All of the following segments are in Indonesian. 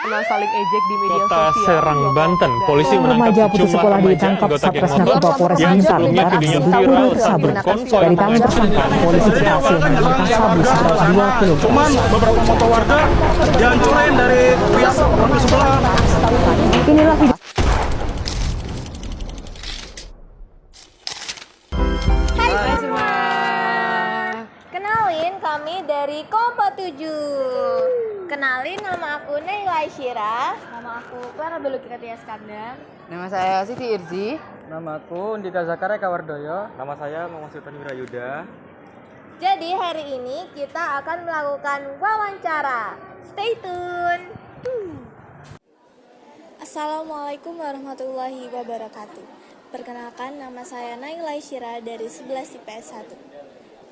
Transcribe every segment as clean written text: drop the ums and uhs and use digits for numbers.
saling ejek di media Kota sosial. Serang, Banten, polisi Remaja menangkap putus sejumlah sekolah remaja ditangkap anggota geng Satres motor Narkoba Polres yang Blitar sebelumnya Barat videonya Sabtu viral saat sabun. berkonvoy Dari tangan dengan tersangka, polisi berhasil mengamankan sabu seberat 2 kg. Cuman beberapa motor warga dihancurin dari pihak warga sebelah. Inilah video. Hai semua. Kenalin kami dari Kompo 7. Kenalin, nama aku Naila Syira. Nama aku Clara Belukiratia Skandar. Nama saya Siti Irzi. Nama aku Ndika Zakaria Kawardoyo. Nama saya Muhammad Sultan Wirayuda. Jadi hari ini kita akan melakukan wawancara. Stay tune. Assalamualaikum warahmatullahi wabarakatuh. Perkenalkan, nama saya Naila Syira dari 11 IPS 1.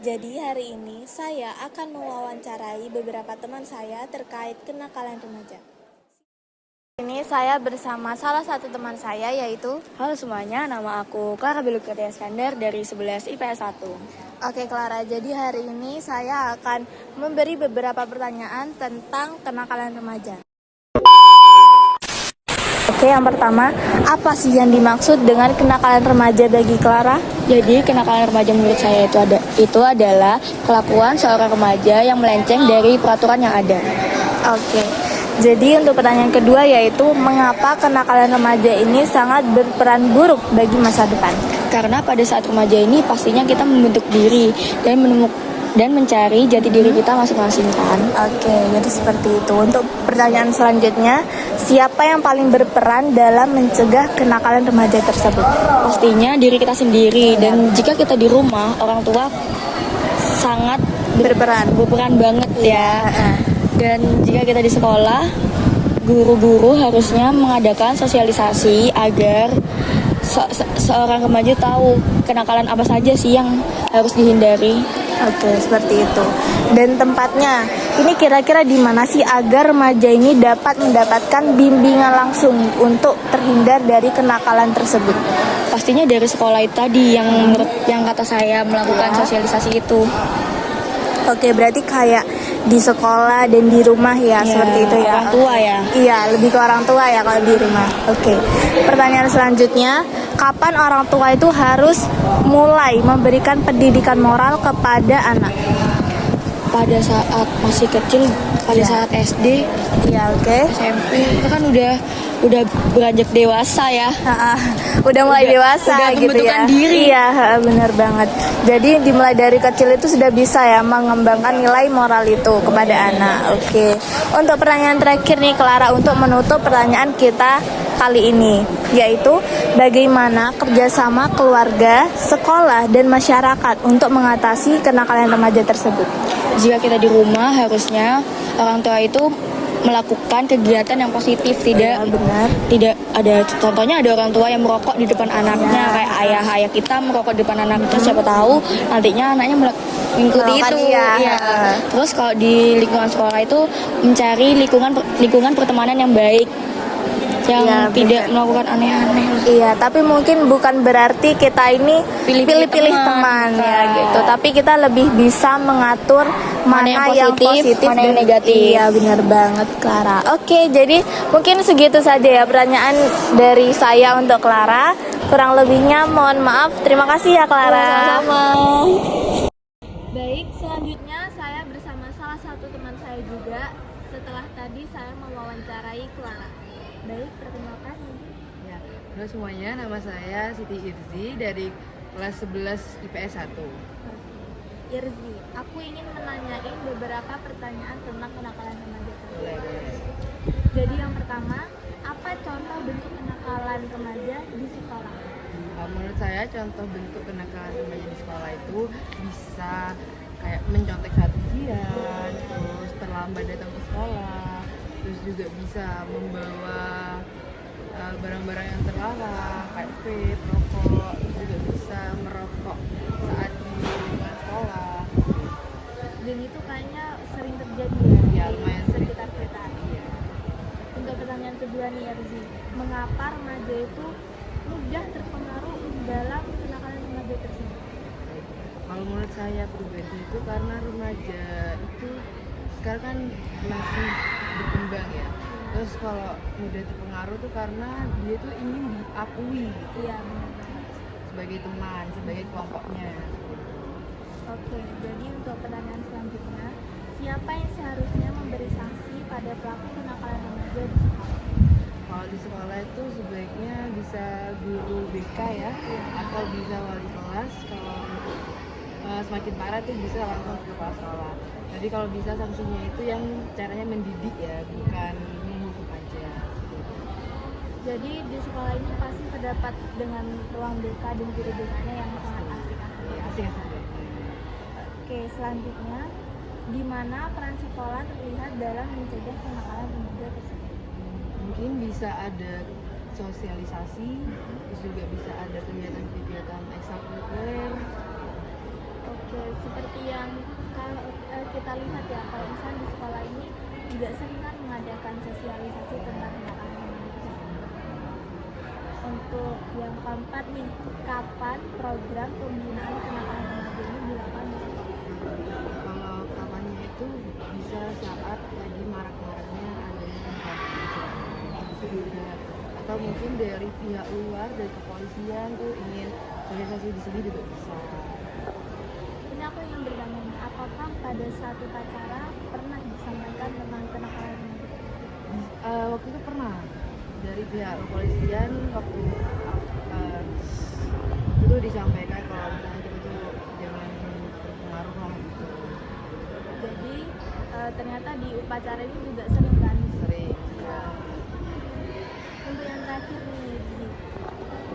Jadi hari ini saya akan mewawancarai beberapa teman saya terkait kenakalan remaja. Ini saya bersama salah satu teman saya yaitu... Halo semuanya, nama aku Clara Belukiratia Skandar dari 11 IPS 1. Oke Clara, jadi hari ini saya akan memberi beberapa pertanyaan tentang kenakalan remaja. Oke, yang pertama, apa sih yang dimaksud dengan kenakalan remaja bagi Clara? Jadi kenakalan remaja menurut saya itu adalah kelakuan seorang remaja yang melenceng dari peraturan yang ada. Oke, jadi untuk pertanyaan kedua yaitu mengapa kenakalan remaja ini sangat berperan buruk bagi masa depan? Karena pada saat remaja ini pastinya kita membentuk diri dan mencari jati diri kita masing-masing kan. Oke, jadi seperti itu. Untuk pertanyaan selanjutnya, siapa yang paling berperan dalam mencegah kenakalan remaja tersebut? Pastinya diri kita sendiri, dan jika kita di rumah, orang tua sangat berperan banget ya. Dan jika kita di sekolah, guru-guru harusnya mengadakan sosialisasi agar seorang remaja tahu kenakalan apa saja sih yang harus dihindari. Oke, seperti itu. Dan tempatnya, ini kira-kira di mana sih agar remaja ini dapat mendapatkan bimbingan langsung untuk terhindar dari kenakalan tersebut? Pastinya dari sekolah itu tadi yang kata saya melakukan sosialisasi itu. Oke, berarti kayak di sekolah dan di rumah ya, seperti itu ya. Orang tua ya. Iya, lebih ke orang tua ya kalau di rumah. Oke. Pertanyaan selanjutnya, kapan orang tua itu harus mulai memberikan pendidikan moral kepada anak? Pada saat masih kecil, pada saat SD, Iya, oke. SMP, itu kan udah beranjak dewasa ya. Udah mulai dewasa udah gitu ya. pembentukan diri. Iya, benar banget. Jadi dimulai dari kecil itu sudah bisa ya mengembangkan nilai moral itu kepada anak. Oke. Untuk pertanyaan terakhir nih Clara, untuk menutup pertanyaan kita kali ini, yaitu bagaimana kerjasama keluarga, sekolah, dan masyarakat untuk mengatasi kenakalan remaja tersebut? Jika kita di rumah, harusnya orang tua itu melakukan kegiatan yang positif, tidak ada contohnya ada orang tua yang merokok di depan anaknya, kayak ayah kita merokok di depan anaknya, siapa tahu nantinya anaknya mengikuti itu. Iya. Terus kalau di lingkungan sekolah itu mencari lingkungan pertemanan yang baik, yang tidak melakukan aneh-aneh. Iya, tapi mungkin bukan berarti kita ini pilih-pilih teman ya gitu. Tapi kita lebih bisa mengatur mana yang positif mana yang dan negatif. Iya, benar banget Clara. Oke, jadi mungkin segitu saja ya pertanyaan dari saya untuk Clara. Kurang lebihnya mohon maaf. Terima kasih ya Clara. Sama-sama. Baik, selanjutnya saya bersama salah satu teman saya juga. Setelah tadi saya mewawancarai Clara. Baik, perkenalkan. Ya, halo semuanya, nama saya Siti Irzi dari kelas 11 IPS 1. Irzi, aku ingin menanyain beberapa pertanyaan tentang kenakalan remaja. Jadi yang pertama, apa contoh bentuk kenakalan remaja di sekolah? Menurut saya contoh bentuk kenakalan remaja di sekolah itu bisa kayak mencontek saat ujian, terus terlambat datang ke sekolah, terus juga bisa membawa barang-barang yang terlarang kayak vape, rokok, terus juga bisa merokok saat di lingkungan sekolah. Dan itu kayaknya sering terjadi Ya, di lumayan sekitar kita. Iya. Untuk pertanyaan kedua nih Irzi, mengapa remaja itu mudah terpengaruh dalam kenakalan remaja tersebut? Kalau menurut saya pribadi itu karena remaja itu sekarang kan masih berkembang ya, terus Terus kalau mudah terpengaruh tuh karena dia tuh ingin diakui Iya, benar banget. sebagai teman, sebagai kelompoknya. Oke, jadi untuk pertanyaan selanjutnya, siapa yang seharusnya memberi sanksi pada pelaku kenakalan remaja di sekolah? Kalau di sekolah itu sebaiknya bisa guru BK ya, atau bisa wali kelas. Kalau semakin parah tuh bisa langsung ke kepala sekolah. Jadi kalau bisa sanksinya itu yang caranya mendidik ya, bukan menghukum aja. Jadi di sekolah ini pasti terdapat dengan ruang BK dan guru BK-nya yang sangat asik-asik. Ya, asik-asik. Oke, selanjutnya, di mana peran sekolah terlihat dalam mencegah kenakalan remaja tersebut? Mungkin bisa ada sosialisasi, terus juga bisa ada kegiatan-kegiatan ekstrakurikuler. Oke, seperti yang kalau kita lihat ya, kalau misalnya di sekolah ini juga sering kan mengadakan sosialisasi tentang kenakalan remaja. Untuk yang keempat nih, kapan program pembinaan kenakalan remaja ini dilakukan di sekolah? Kalau kapannya itu bisa saat lagi marak-maraknya adanya juga, atau mungkin dari pihak luar, dari kepolisian tuh ingin sosialisasi di sini juga bisa. Ini aku ingin bertanya nih, apakah pada saat upacara pernah disampaikan tentang kenakalan remaja? Waktu itu pernah dari pihak kepolisian waktu itu disampaikan kalau misalnya kita tuh jangan terpengaruh lah gitu. Jadi ternyata di upacara ini juga sering kan? Sering. Ya. Untuk yang terakhir nih, Didi,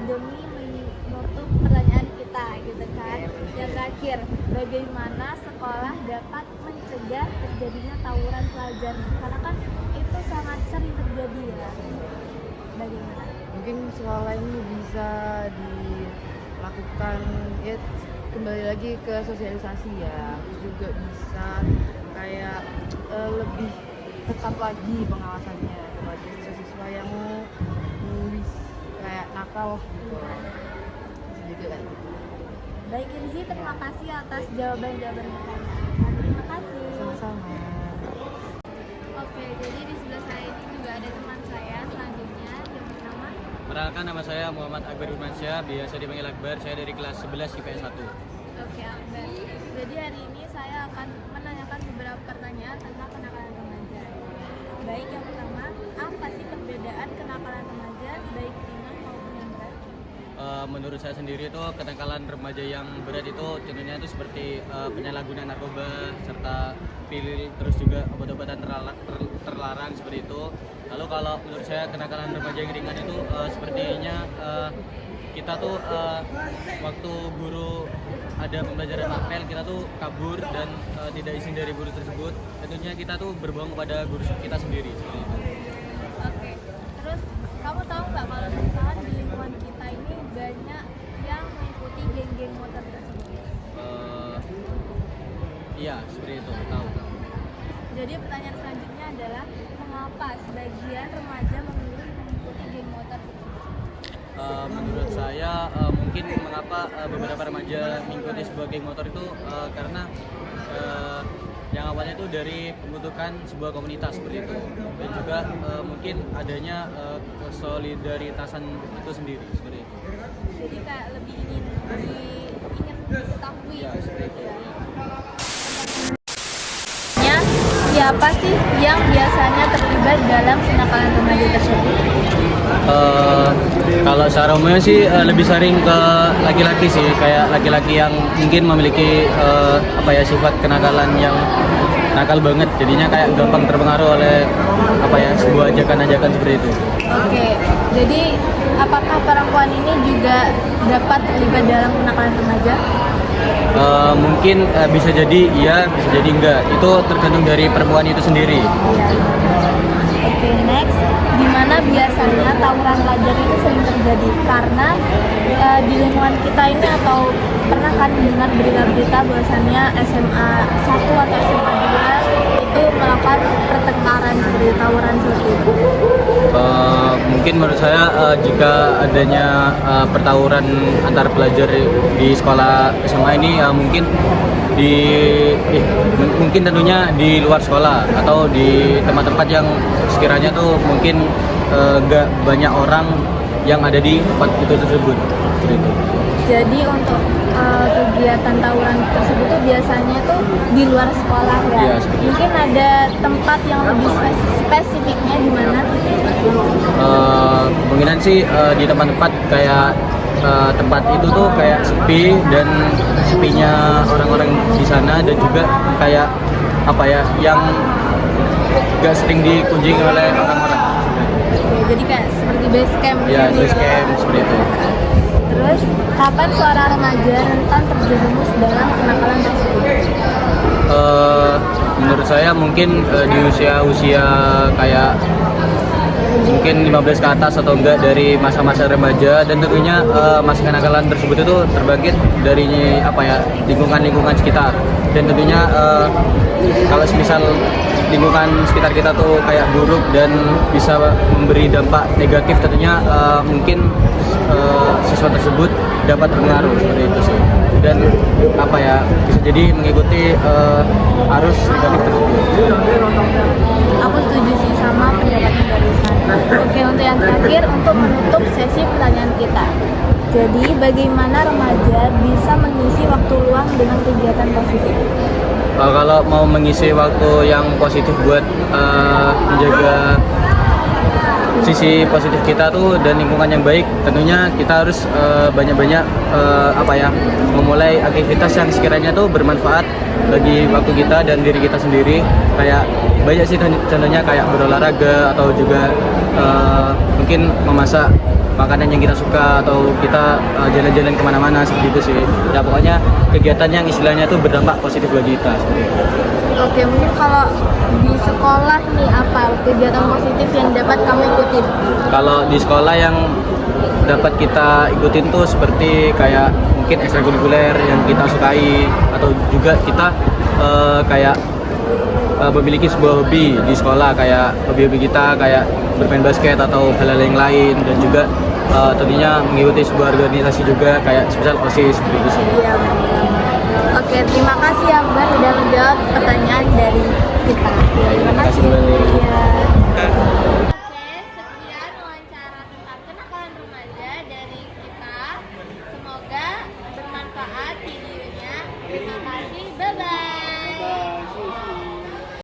demi menutup pertanyaan kita gitu kan. Yang terakhir, bagaimana sekolah dapat mencegah terjadinya tawuran pelajar? Karena kan itu sangat sering terjadi ya. Bagaimana? Mungkin sekolah ini bisa dilakukan ya, kembali lagi ke sosialisasi ya, terus juga bisa kayak lebih ketat lagi pengawasannya kepada siswa-siswa yang kayak nakal gitu. Bisa juga kayak gitu. Baik Rizky, terima kasih atas jawaban-jawaban pertanyaan. Terima kasih. Sama-sama. Oke, jadi di sebelah saya ini juga ada teman saya selanjutnya yang bernama. Perkenalkan, nama saya Muhammad Akbar Irmansyah, biasa dipanggil Akbar. Saya dari kelas 11 IPS 1. Oke, Akbar. Jadi hari ini saya akan menanyakan beberapa pertanyaan tentang kenakalan remaja. Baik, yang pertama, apa sih perbedaan kenakalan remaja baik ringan maupun yang berat? Menurut saya sendiri itu kenakalan remaja yang berat itu contohnya itu seperti penyalahgunaan narkoba serta pil, terus juga obat-obatan terlarang seperti itu. Lalu kalau menurut saya kenakalan remaja yang ringan itu sepertinya kita tuh waktu guru ada pembelajaran apel kita tuh kabur dan tidak izin dari guru tersebut, tentunya kita tuh berbohong kepada guru kita sendiri seperti itu. Oke, terus kamu tahu nggak kalau misalnya di lingkungan kita ini banyak yang mengikuti geng-geng motor tersebut? Iya, seperti itu, tahu. Jadi pertanyaan selanjutnya adalah mengapa sebagian remaja memilih mengikuti geng motor tersebut? Menurut saya mungkin mengapa beberapa remaja mengikuti sebuah geng motor itu karena yang awalnya itu dari pembentukan sebuah komunitas seperti itu, dan juga mungkin adanya kesolidaritasan itu sendiri seperti itu. Jadi kayak lebih ingin diketahui. Ya, seperti itu. Siapa sih yang biasanya terlibat dalam kenakalan remaja tersebut? Kalau secara umumnya sih lebih sering ke laki-laki sih, kayak laki-laki yang mungkin memiliki sifat kenakalan yang nakal banget, jadinya kayak gampang terpengaruh oleh sebuah ajakan-ajakan seperti itu. Oke, jadi apakah perempuan ini juga dapat terlibat dalam kenakalan remaja? Mungkin bisa jadi iya, bisa jadi enggak. Itu tergantung dari perempuan itu sendiri. Oke, next. Di mana biasanya tawuran pelajar itu sering terjadi? Karena di lingkungan kita ini atau pernah kan dengar berita-berita bahwasannya SMA 1 atau SMA 2 itu melakukan pertengkaran seperti tawuran seperti itu? Mungkin mungkin menurut saya jika adanya pertawuran antar pelajar di sekolah SMA ini mungkin mungkin tentunya di luar sekolah atau di tempat-tempat yang sekiranya tuh mungkin nggak banyak orang yang ada di tempat itu tersebut. Seperti itu. Jadi untuk kegiatan tawuran tersebut tuh biasanya tuh di luar sekolah ya. Iya, seperti itu. Mungkin ada tempat yang lebih spesifiknya di mana? Kemungkinan sih di tempat-tempat kayak tempat itu tuh kayak sepi dan sepinya orang-orang di sana, dan juga kayak apa ya yang gak sering dikunjungi oleh orang-orang. Oke, jadi kayak seperti base camp. Ya, gitu base camp seperti itu. Terus, kapan seorang remaja rentan terjerumus dalam kenakalan tersebut? Menurut saya mungkin di usia kayak mungkin 15 ke atas atau enggak dari masa-masa remaja, dan tentunya masa kenakalan tersebut itu terbangkit dari apa ya lingkungan sekitar, dan tentunya kalau misal lingkungan sekitar kita tuh kayak buruk dan bisa memberi dampak negatif, tentunya mungkin siswa tersebut dapat terpengaruh seperti itu sih, dan apa ya bisa jadi mengikuti arus negatif tersebut. Aku setuju sih sama pendapatnya barusan. Oke, untuk yang terakhir, untuk menutup sesi pertanyaan kita. Jadi, bagaimana remaja bisa mengisi waktu luang dengan kegiatan positif? Kalau mau mengisi waktu yang positif buat menjaga sisi positif kita tuh dan lingkungan yang baik, tentunya kita harus banyak-banyak apa ya memulai aktivitas yang sekiranya tuh bermanfaat bagi waktu kita dan diri kita sendiri. Kayak banyak sih contohnya kayak berolahraga atau juga mungkin memasak makanan yang kita suka, atau kita jalan-jalan kemana-mana seperti itu sih. Ya pokoknya kegiatan yang istilahnya tuh berdampak positif bagi kita. Oke, mungkin kalau di sekolah nih apa kegiatan positif yang dapat kamu ikutin? Kalau di sekolah yang dapat kita ikutin tuh seperti kayak mungkin ekstrakurikuler yang kita sukai, atau juga kita kayak memiliki sebuah hobi di sekolah, kayak hobi-hobi kita kayak bermain basket atau hal-hal yang lain, dan juga tentunya mengikuti sebuah organisasi juga kayak semisal OSIS begitu sih. Iya. Oke, terima kasih Akbar udah menjawab pertanyaan dari kita. Terima kasih kembali. Iya.